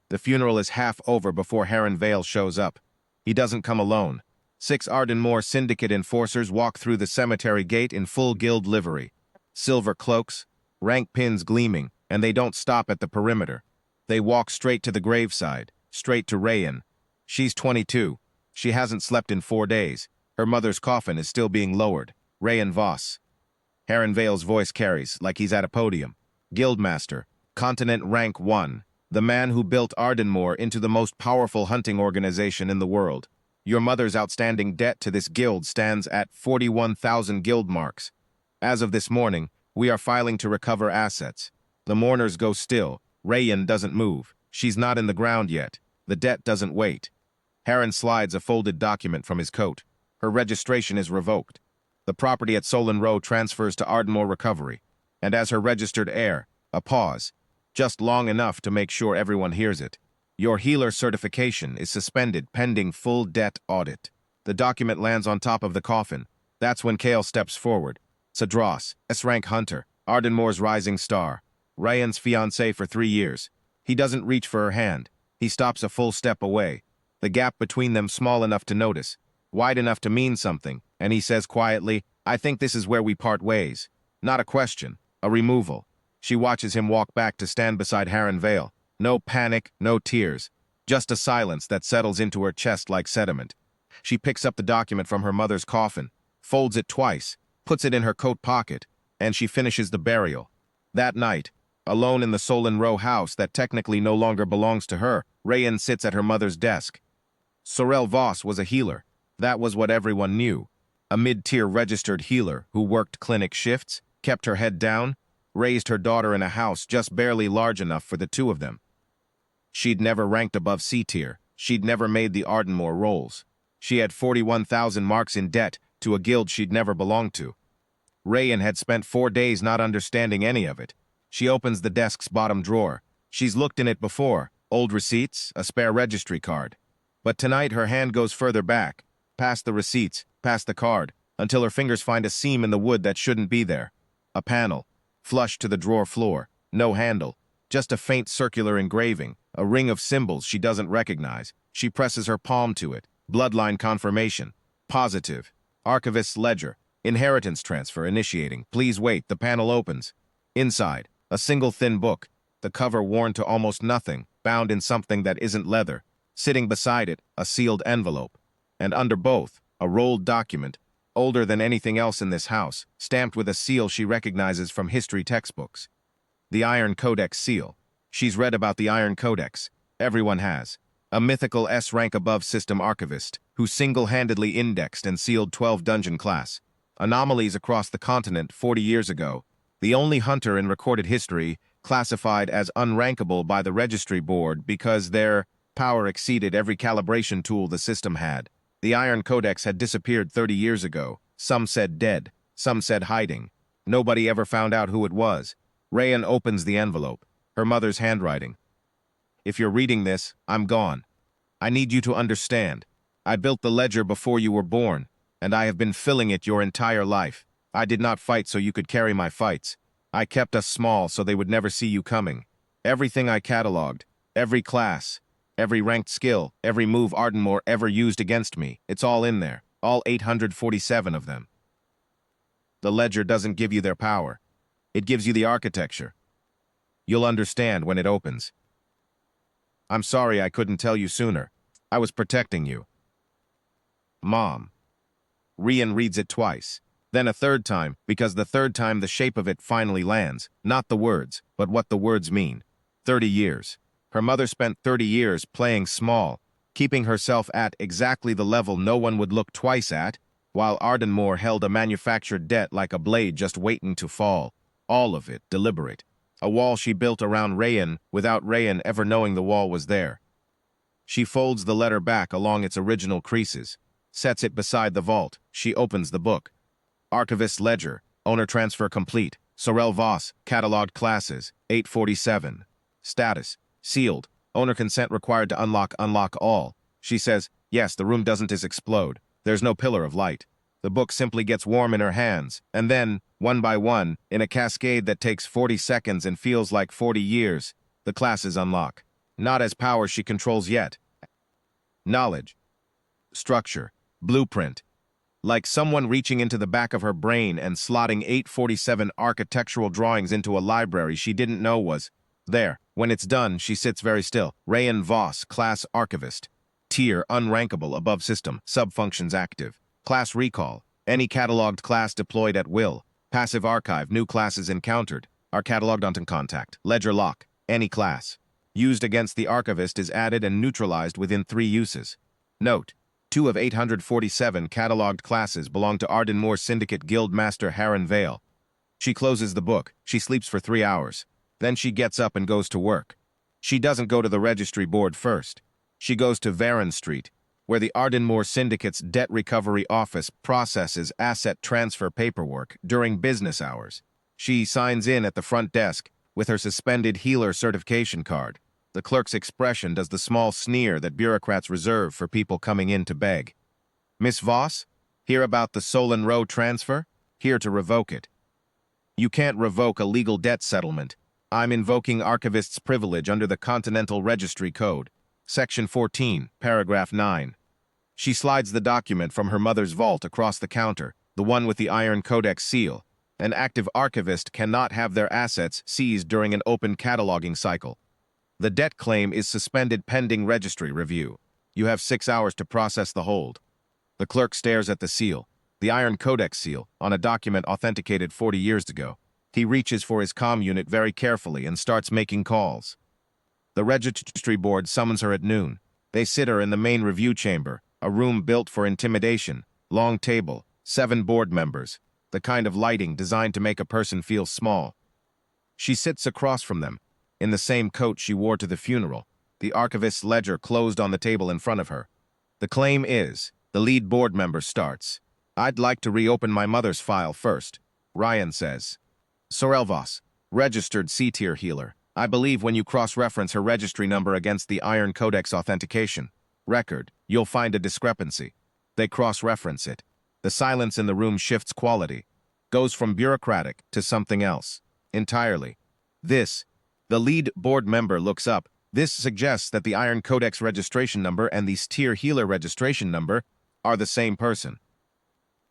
The funeral is half over before Heron Vale shows up. He doesn't come alone. 6 Ardenmore Syndicate enforcers walk through the cemetery gate in full guild livery. Silver cloaks, rank pins gleaming, and they don't stop at the perimeter. They walk straight to the graveside, straight to Reian. She's 22. She hasn't slept in 4 days. Her mother's coffin is still being lowered. Reian Voss. Heron Vale's voice carries, like he's at a podium. Guildmaster, Continent Rank 1. The man who built Ardenmore into the most powerful hunting organization in the world. Your mother's outstanding debt to this guild stands at 41,000 guild marks. As of this morning, we are filing to recover assets. The mourners go still. Reian doesn't move. She's not in the ground yet. The debt doesn't wait. Heron slides a folded document from his coat. Her registration is revoked. The property at Solon Row transfers to Ardenmore Recovery. And as her registered heir, a pause. Just long enough to make sure everyone hears it. Your healer certification is suspended pending full debt audit. The document lands on top of the coffin. That's when Kale steps forward. Cedros, S-rank hunter, Ardenmore's rising star. Reian's fiancé for 3 years. He doesn't reach for her hand. He stops a full step away. The gap between them small enough to notice, wide enough to mean something, and he says quietly, I think this is where we part ways. Not a question, a removal. She watches him walk back to stand beside Heron Vale. No panic, no tears. Just a silence that settles into her chest like sediment. She picks up the document from her mother's coffin, folds it twice, puts it in her coat pocket, and she finishes the burial. That night, alone in the Solon Row house that technically no longer belongs to her, Reian sits at her mother's desk. Sorel Voss was a healer. That was what everyone knew. A mid-tier registered healer who worked clinic shifts, kept her head down, raised her daughter in a house just barely large enough for the two of them. She'd never ranked above C-tier. She'd never made the Ardenmore rolls. She had 41,000 marks in debt to a guild she'd never belonged to. Reian had spent 4 days not understanding any of it. She opens the desk's bottom drawer. She's looked in it before. Old receipts, a spare registry card. But tonight her hand goes further back, past the receipts, past the card, until her fingers find a seam in the wood that shouldn't be there. A panel. Flush to the drawer floor, no handle, just a faint circular engraving, a ring of symbols she doesn't recognize. She presses her palm to it. Bloodline confirmation. Positive. Archivist's ledger. Inheritance transfer initiating. Please wait. The panel opens. Inside, a single thin book, the cover worn to almost nothing, bound in something that isn't leather. Sitting beside it, a sealed envelope. And under both, a rolled document, older than anything else in this house, stamped with a seal she recognizes from history textbooks. The Iron Codex seal. She's read about the Iron Codex. Everyone has. A mythical S-rank above system archivist who single-handedly indexed and sealed 12 dungeon class anomalies across the continent 40 years ago. The only hunter in recorded history classified as unrankable by the registry board because their power exceeded every calibration tool the system had. The Iron Codex had disappeared 30 years ago. Some said dead, some said hiding. Nobody ever found out who it was. Reian opens the envelope, her mother's handwriting. If you're reading this, I'm gone. I need you to understand. I built the ledger before you were born, and I have been filling it your entire life. I did not fight so you could carry my fights. I kept us small so they would never see you coming. Everything I catalogued, every class, every ranked skill, every move Ardenmore ever used against me, it's all in there, all 847 of them. The ledger doesn't give you their power. It gives you the architecture. You'll understand when it opens. I'm sorry I couldn't tell you sooner. I was protecting you. Mom. Reian reads it twice, then a third time, because the third time the shape of it finally lands, not the words, but what the words mean. 30 years. Her mother spent 30 years playing small, keeping herself at exactly the level no one would look twice at, while Ardenmore held a manufactured debt like a blade just waiting to fall. All of it deliberate. A wall she built around Reian without Reian ever knowing the wall was there. She folds the letter back along its original creases, sets it beside the vault. She opens the book. Archivist's ledger, owner transfer complete. Sorel Voss, catalogued classes, 847. Status. Sealed. Owner consent required to unlock all. She says, yes, the room doesn't explode. There's no pillar of light. The book simply gets warm in her hands, and then, one by one, in a cascade that takes 40 seconds and feels like 40 years, the classes unlock. Not as power she controls yet. Knowledge. Structure. Blueprint. Like someone reaching into the back of her brain and slotting 847 architectural drawings into a library she didn't know was there. When it's done, she sits very still. Reian Voss, Class Archivist. Tier, unrankable, above system. Subfunctions active. Class recall. Any catalogued class deployed at will. Passive archive, new classes encountered. Are catalogued onto contact. Ledger lock. Any class used against the archivist is added and neutralized within 3 uses. Note: 2 of 847 catalogued classes belong to Ardenmoor Syndicate Guild Master Harren Vale. She closes the book. She sleeps for 3 hours. Then she gets up and goes to work. She doesn't go to the registry board first. She goes to Varon Street, where the Ardenmoor Syndicate's debt recovery office processes asset transfer paperwork during business hours. She signs in at the front desk with her suspended healer certification card. The clerk's expression does the small sneer that bureaucrats reserve for people coming in to beg. Miss Voss, hear about the Solon Row transfer? Here to revoke it. You can't revoke a legal debt settlement. I'm invoking archivist's privilege under the Continental Registry Code. Section 14, paragraph 9. She slides the document from her mother's vault across the counter, the one with the Iron Codex seal. An active archivist cannot have their assets seized during an open cataloging cycle. The debt claim is suspended pending registry review. You have 6 hours to process the hold. The clerk stares at the seal, the Iron Codex seal, on a document authenticated 40 years ago. He reaches for his comm unit very carefully and starts making calls. The registry board summons her at noon. They sit her in the main review chamber, a room built for intimidation, long table, 7 board members, the kind of lighting designed to make a person feel small. She sits across from them, in the same coat she wore to the funeral, the archivist's ledger closed on the table in front of her. The claim is, the lead board member starts. I'd like to reopen my mother's file first, Reian says. Sorel Voss, registered C-tier healer. I believe when you cross-reference her registry number against the Iron Codex authentication record, you'll find a discrepancy. They cross-reference it. The silence in the room shifts quality, goes from bureaucratic to something else, entirely. The lead board member looks up. This suggests that the Iron Codex registration number and the tier healer registration number are the same person.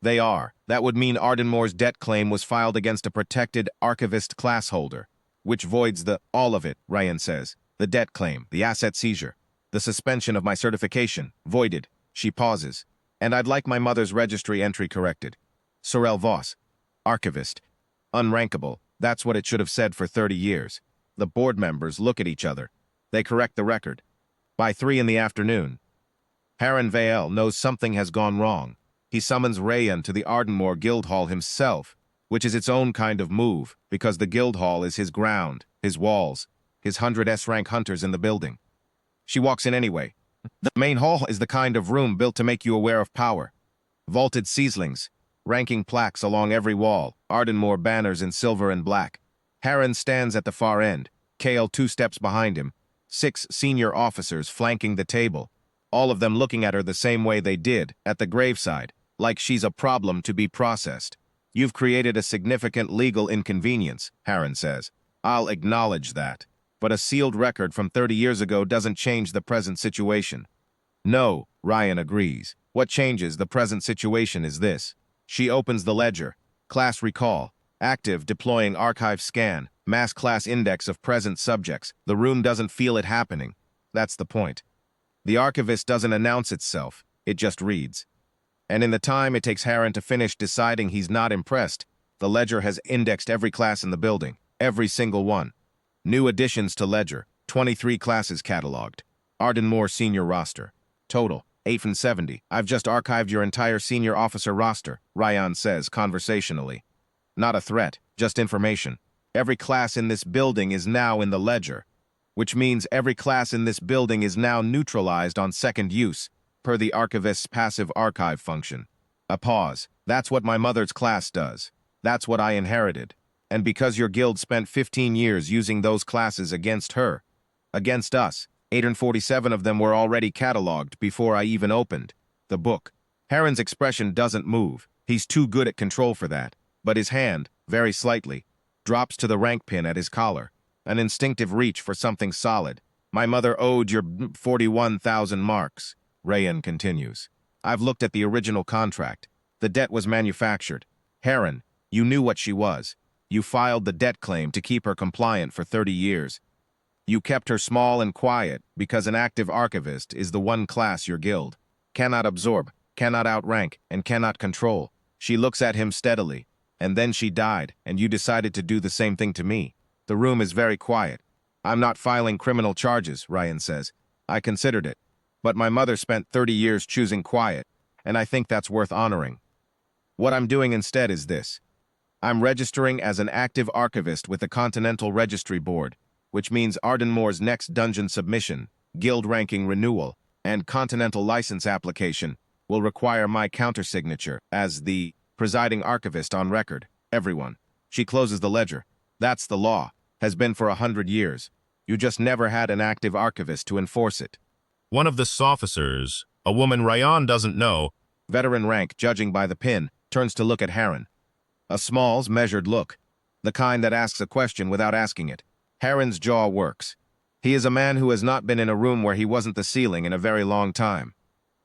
They are. That would mean Ardenmoor's debt claim was filed against a protected archivist class holder, which voids all of it, Reian says. The debt claim, the asset seizure, the suspension of my certification, voided. She pauses. And I'd like my mother's registry entry corrected. Sorel Voss, archivist. Unrankable, that's what it should have said for 30 years. The board members look at each other. They correct the record. By 3 in the afternoon, Harren Vale knows something has gone wrong. He summons Reian to the Ardenmoor Guildhall himself, which is its own kind of move, because the Guildhall is his ground, his walls, his 100 S-rank hunters in the building. She walks in anyway. The main hall is the kind of room built to make you aware of power. Vaulted ceilings, ranking plaques along every wall, Ardenmoor banners in silver and black. Harren stands at the far end, Kale 2 steps behind him, 6 senior officers flanking the table, all of them looking at her the same way they did at the graveside, like she's a problem to be processed. You've created a significant legal inconvenience, Harren says. I'll acknowledge that. But a sealed record from 30 years ago doesn't change the present situation. No, Reian agrees. What changes the present situation is this. She opens the ledger. Class recall. Active deploying archive scan. Mass class index of present subjects. The room doesn't feel it happening. That's the point. The archivist doesn't announce itself. It just reads. And in the time it takes Harren to finish deciding he's not impressed, the ledger has indexed every class in the building. Every single one. New additions to ledger. 23 classes catalogued. Ardenmoor senior roster. Total, 870. I've just archived your entire senior officer roster, Reian says conversationally. Not a threat, just information. Every class in this building is now in the ledger, which means every class in this building is now neutralized on second use, per the archivist's passive archive function. A pause. That's what my mother's class does. That's what I inherited. And because your guild spent 15 years using those classes against her, against us, 847 of them were already catalogued before I even opened the book. Harren's expression doesn't move. He's too good at control for that. But his hand, very slightly, drops to the rank pin at his collar, an instinctive reach for something solid. My mother owed your 41,000 marks, Reian continues. I've looked at the original contract. The debt was manufactured. Heron, you knew what she was. You filed the debt claim to keep her compliant for 30 years. You kept her small and quiet because an active archivist is the one class your guild cannot absorb, cannot outrank, and cannot control. She looks at him steadily. And then she died, and you decided to do the same thing to me. The room is very quiet. I'm not filing criminal charges, Reian says. I considered it. But my mother spent 30 years choosing quiet, and I think that's worth honoring. What I'm doing instead is this. I'm registering as an active archivist with the Continental Registry Board, which means Ardenmore's next dungeon submission, guild ranking renewal, and continental license application will require my countersignature as the presiding archivist on record. Everyone. She closes the ledger. That's the law. Has been for 100 years. You just never had an active archivist to enforce it. One of the officers, a woman Reian doesn't know, Veteran rank, judging by the pin, turns to look at Heron. A Small's measured look. The kind that asks a question without asking it. Heron's jaw works. He is a man who has not been in a room where he wasn't the ceiling in a very long time.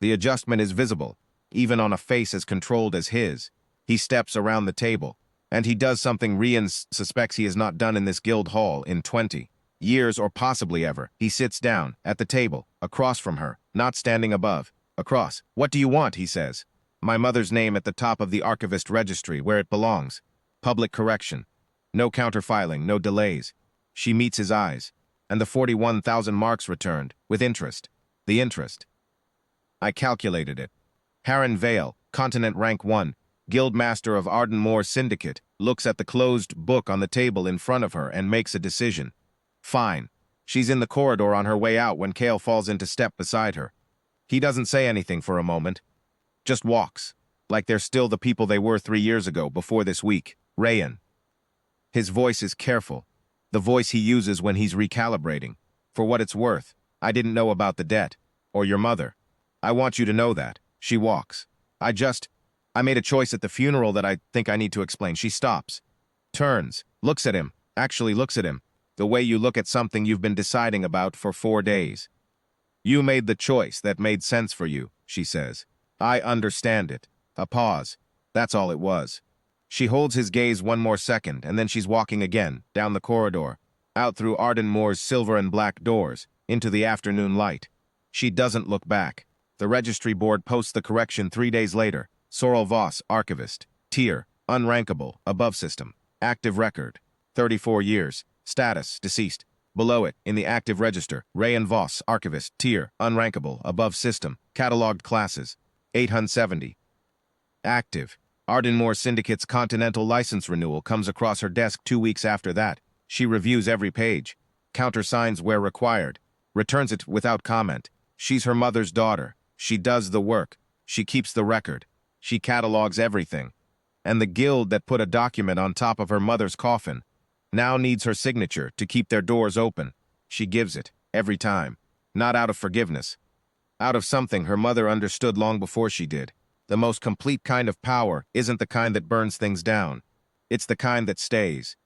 The adjustment is visible, even on a face as controlled as his. He steps around the table, and he does something Reian suspects he has not done in this guild hall in 20 years or possibly ever. He sits down, at the table, across from her, not standing above. Across. What do you want, he says. My mother's name at the top of the archivist registry, where it belongs. Public correction. No counterfiling, no delays. She meets his eyes, and the 41,000 marks returned, with interest. The interest. I calculated it. Heron Vale, Continent Rank 1, Guildmaster of Ardenmore Syndicate, looks at the closed book on the table in front of her and makes a decision. Fine. She's in the corridor on her way out when Kale falls into step beside her. He doesn't say anything for a moment. Just walks, like they're still the people they were 3 years ago, before this week. Reian. His voice is careful, the voice he uses when he's recalibrating. For what it's worth, I didn't know about the debt, or your mother. I want you to know that. She walks. I made a choice at the funeral that I think I need to explain. She stops, turns, looks at him, actually looks at him, the way you look at something you've been deciding about for 4 days. You made the choice that made sense for you, she says. I understand it. A pause. That's all it was. She holds his gaze one more second, and then she's walking again, down the corridor, out through Ardenmore's silver and black doors, into the afternoon light. She doesn't look back. The registry board posts the correction 3 days later. Sorrel Voss, Archivist. Tier, Unrankable, Above System. Active Record, 34 years. Status, Deceased. Below it, in the active register, Reian Voss, Archivist. Tier, Unrankable, Above System. Catalogued Classes, 870. Active. Ardenmore Syndicate's Continental License Renewal comes across her desk 2 weeks after that. She reviews every page. Countersigns where required. Returns it without comment. She's her mother's daughter. She does the work. She keeps the record. She catalogs everything. And the guild that put a document on top of her mother's coffin now needs her signature to keep their doors open. She gives it, every time. Not out of forgiveness. Out of something her mother understood long before she did. The most complete kind of power isn't the kind that burns things down. It's the kind that stays.